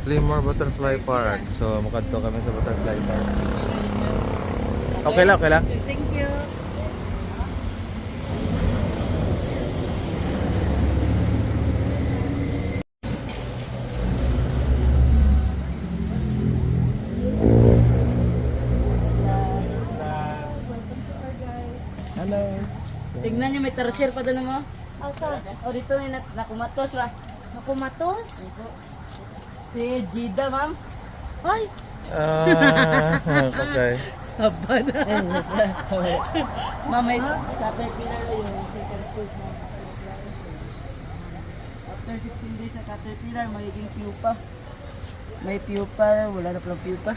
Leemore Butterfly Park. So, makadto kami sa Butterfly Park. Okay lang, okay lang. Thank you. Hello. Tignan niyo, may tertiary pa doon mo. Asa? O dito may nakumatos ba? Nakumatos? Si Gida, ma'am. Ay! Okay. Saba na. Ma'am, may caterpillar na yung second stage na. After 16 days sa caterpillar, magiging pupa. May pupa, wala na palang pupa.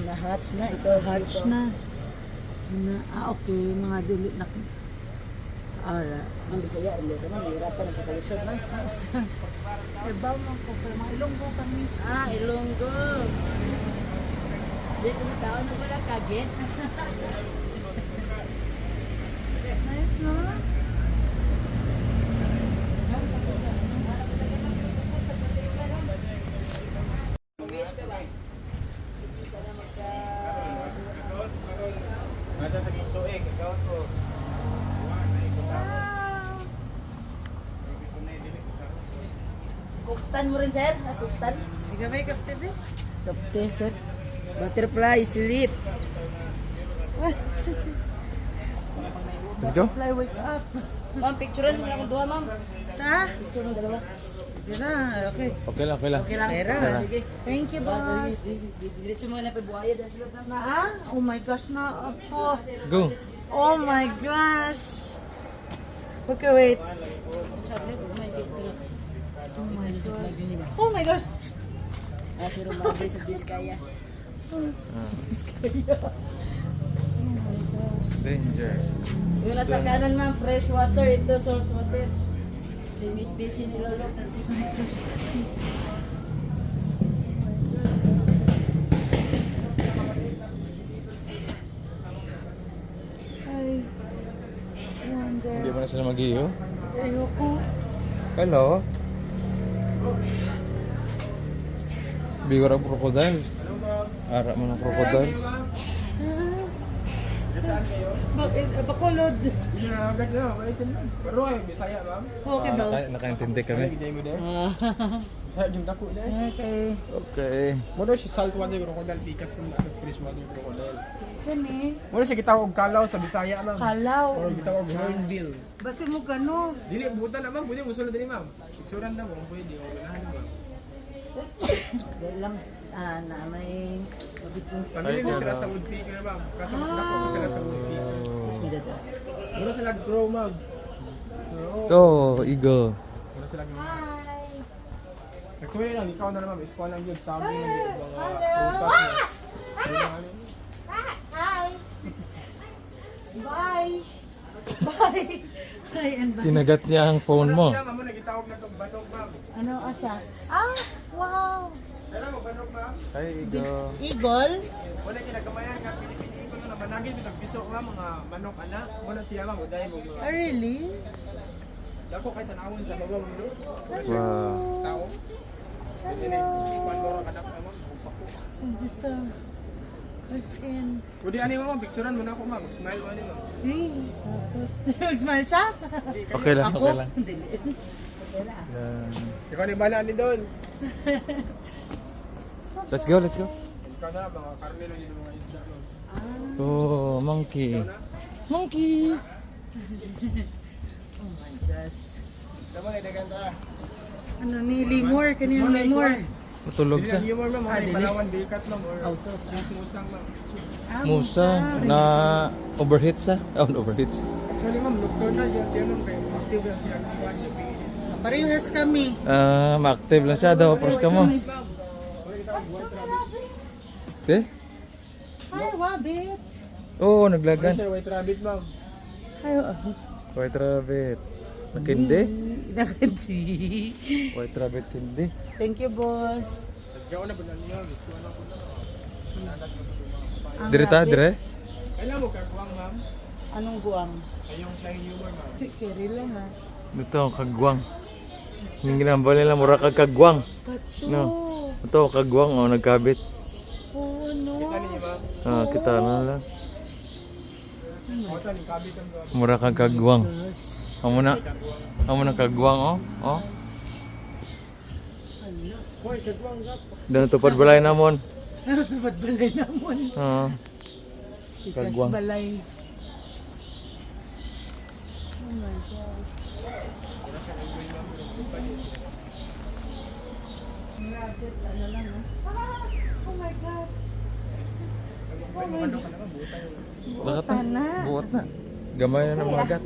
Na-hatch na ito. Hatch na. Okay. Mga dili na. Alright. Ang Bisaya, hindi ka man, mahirapan na sa kalisod na. Ibaw man ko. Pero mga ilonggo kami. Ah, Ilonggo. Dito na tao na wala kagit. Nice, no? Ada sa ginto ikaw ko. Kuktan mo rin, sir? Ah, kuktan? Hindi ka may kapte, Kapte, sir. Butterfly sleep. Let's go. Fly, wake up. Ma'am, picturean sa mga akong duha, ma'am. Ha? Picture ng dalawa. Hindi na. Okay. Okay lang, okay lang. Okay lang. Pera. Sige. Thank you, boss. Diretso mo na pa buhaya dahil sila ma'am. Na, oh my gosh, na ako. Go. Oh my gosh. Okay, wait. Sabi ko, may gate ko na. Oh my Sa gosh. vlog yun, di ba? Oh my gosh. Ah, si Romare sa Biskaya. Danger. Yung nasa kanan, ma'am, fresh water. Ito, salt water. Si Miss Busy ni Lolo. Ay. Wonder. Hindi mo na sila mag-iyo. Ayoko. Hello. Bigor ang crocodiles. Ara mo ng crocodiles. Bakulod. Yeah, agad na, malitin lang. Pero ay Bisaya, ma'am. Okay ba? Nakaintindi kami. Hindi mo din. Bisaya yung dako din. Okay. Okay. Mo daw si salt water crocodile pikas ng fresh water crocodile. Kani. Mo siya gitawag og kalaw sa Bisaya, ma'am. Kalaw. Or gitawag hornbill. Basi mo gano. Dili butan na, ma'am. Pwede mo sulod din, ma'am. Picturean na mo, pwede o ganahan mo. Dahil lang. Na may. Pamili mo sila sa woodpecker, ma'am. Kaso mas dako mo sila sa woodpecker. Mura sila grow, ma'am. Oh, eagle. Mura sila grow. Actually lang, ikaw na naman, iskuha lang yun, sabi ng mga prutas na. Hi. Bye. Bye. Hi and bye. Kinagat niya ang phone mo. Siya, ma'am, nagitawag na itong batok, ma'am. Ano asa? Ah, wow. Alam mo, batok, ma'am? Hi, eagle. Eagle? Wala kinagamayan ka, Pilipini ko na naman. Nagin, nagpiso nga mga manok, anak. Muna siya, ma'am, uday mo mga. Ah, really? Dako kay tanawon sa baba mundo. Wow. Tao. Hello. Pandora kanak naman. Ang dito. As in. Pwede ani mo, picturean mo na ako, ma'am. Smile mo ani mo. Hey. Mag-smile siya? Okay lang, Ako? okay lang. Dili. Ikaw ni bala ni doon. Let's go, let's go. Ikaw na, mga karne lang yung mga isda, ma'am. Oh, monkey. Monkey. Oh my gosh. Dapat ay dagan ta. Ano ni Limor? Kanina Limor. Matulog Dili siya. lang humor, ma'am. Ah, Ay dili. Palawan bikat, ma'am. Or Oh, sauce. musang, ma'am. Ah, Musa na overheat sa. Oh, overheat. Actually, ma'am, nocturnal yan siya, ma'am. Kaya active yan siya. Kuhan niya, pingin. Parehas kami. Ma-active lang siya daw. Pros ka mo. Ma'am, wala kitawag white rabbit. Okay? Hi, Wabbit. Oo, Wala naglagan. siya white rabbit, ma'am. Hi, White rabbit. Nakindi? Nakindi. White rabbit hindi. Thank you, boss. Nagkaon na ba na niya? Gusto na ko na. Nanas mo ito, Ang Dire ta, rabbit. dire? Kailan mo kagwang, ma'am? Anong guwang? Ay yung flying humor, ma'am. Kiri lang ha. Dito, kagwang. Yung ginambal nila, mura kag kagwang. Kato. No. Ito, kagwang, oh, nagkabit. Oo, no. Ano niya ma'am? Ah, kita na lang. O, ito, yung kabit ang gawin. Mura kag kagwang. Amo na. Amo na kagwang, oh. Oh. Koy, kagwang gap. Dan tupad balay namon. Ano dapat balay namon? Oo. Tikas Kagwang. balay. Oh my God. Grabe, ano lang, no? Oh my God. Ano ka naman, butang. Bakit na? na. Buot na. Gamay na ng magat.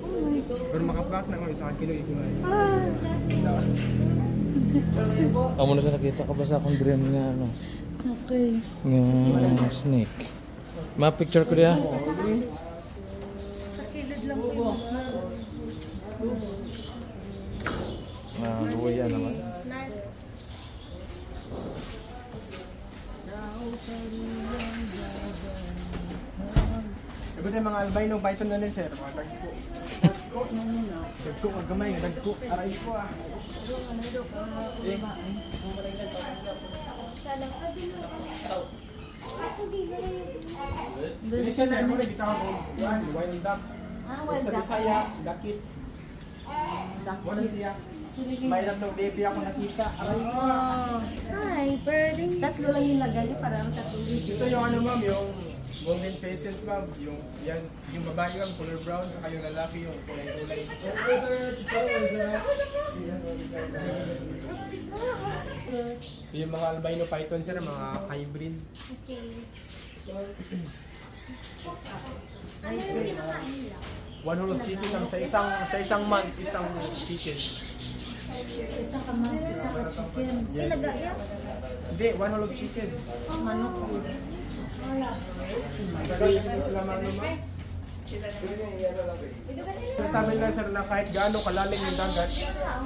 Oh my God. Pero makaprak na kung isang kilo ikunan. Amo na sa nakita ka ba sa akong dream nga ano? Okay. Nga snake. Ma-picture ko diya. Sa kilid lang po yun. Buhay yan naman. Iba tayo mga albino python na rin sir. Mga dagko. Dagko, ang gamay. Dagko. Aray ko ah. Ini siya sir. Kung nagkita ko. Yan, wild duck. Sa Bisaya, dakit. Wala siya. May tatlong baby ako nakita. Aray ko ah. Hi, birdie. Tatlo lang yung lagay niyo para ang tatlo. Ito yung ano ma'am, yung golden pheasant ma'am, yung yan, yung babae ma'am, color brown, saka yung lalaki yung kulay-kulay. Yung mga albino python sir, mga hybrid. Ano yung pinakain nila? One whole of chicken ma'am, sa isang month, isang chicken. Isa ka man, isa ka chicken. Ilagaya? Hindi, one whole of chicken. Manok. Gagawin sila ma'am ma'am. Sabi lang sir na kahit gaano kalalim yung dagat,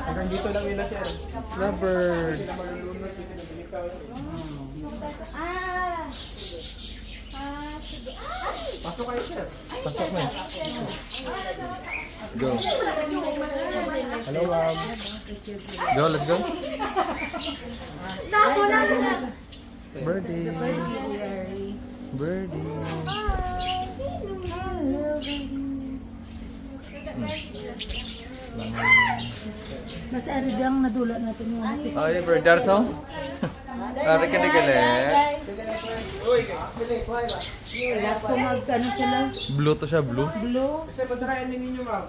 hanggang dito lang nila sir. Lovebird. Sila malulunod kasi nabilikaw. Sige. Pasok kayo sir. Pasok na. Go. Hello ma'am. Go, let's go. Nako na. Birdie. Birdie. Mas ari ang nadula natin yung ano. Oh, yung bird Darso. Ari ka digalit. Kung mag-ano sila. Blue to siya, blue. Blue. Kasi patarayan din ninyo ma'am.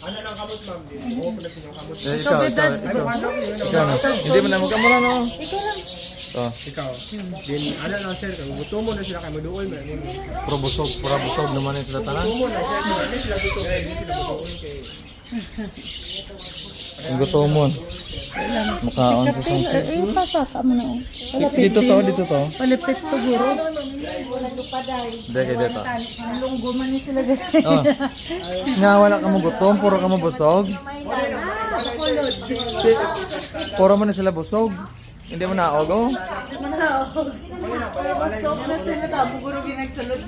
Ano lang kamot ma'am din. Oo, pala yung kamot. Eh, ikaw. Ano ano yun? Ikaw na. Hindi mo na magkamura, no? Oh, Ikaw. Din ano lang sir, kung gusto mo na sila kayo maduol mo. puro busog naman ito na tanan. Gusto mo na sir, hindi sila gusto. Hindi sila maduol kay. Ang gusto mo. Makaon sa Kapil, sunset. pasaka mo na. Dito to. Palipit to guro. Dito, dito. Lunggo man ni sila guys. Oh. Nga wala ka mo gutom, puro ka mo busog. Puro mo na sila busog. Hindi mo naog, oh. Sok na sila tabo guro ginagsalod.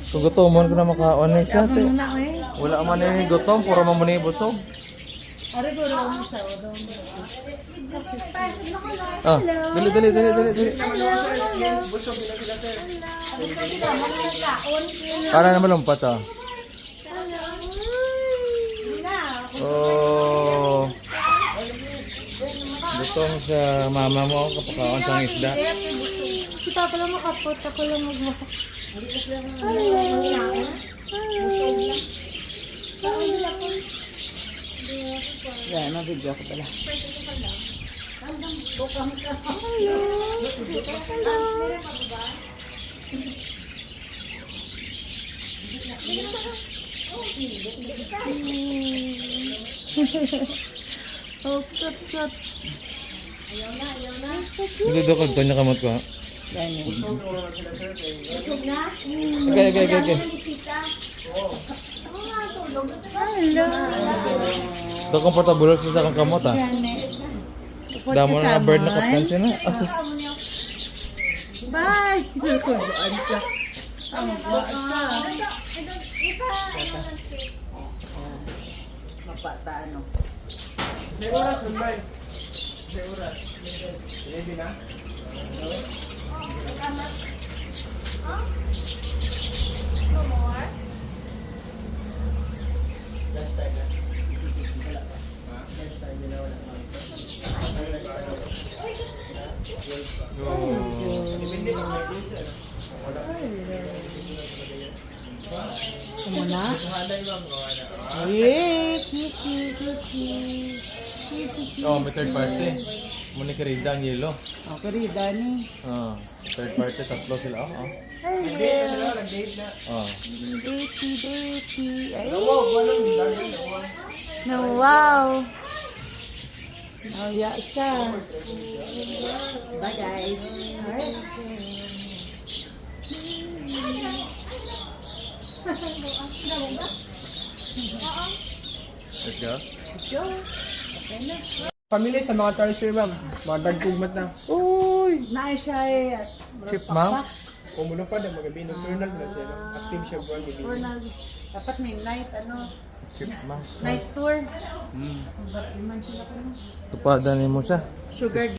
Kung gutomon ko na makaon na siya. Ano na eh. Wala man na yung gutom, puro mo muna yung busog. Ari guro mo sa odo. Ah, dali. Para na malumpat, ah. Oh. Gutom sa mama mo kapakaon sa isda. Si Papa lang makapot, ako lang magmukha. Yan, nabigyan ko pala. Oh, cut. Ito daw kag tanya kamot ko, ha. Busog na? Okay. Bisita. Oo nga, tulog. Do comfortable sa kang kamot, ha. Damo na bird na kapkansin, ha. Ah, sus. Bye! Mapata ano. Sa oras, Mumbai. Sa oras. Ready na? Huh? No more? Lunch time na. Ha? Lunch time na wala. Depende kung may diesel. Wala. Muna. Halay lang. Eh, kiki, kiki. Oh, may third party. Muna karida ang yelo. Okay, rin, Dani. Third party, tatlo sila. Nag-date na sila, nag-date na. Datey, datey. Ay, Wow, walang lagi na. no, wow. Oh, yasa. Bye, guys. Alright. Let's go. Let's go. Okay na. Family sa mga tertiary, ma'am. Mga dagkugmat na. Uy, nice siya eh. Chipmunk? Kung muna pa na magabi nocturnal na siya. Active siya buwan gabi. Journal. Dapat may night, Chipmunk. night tour. Ba't naman sila ko no? Tupadan mo siya. Sugar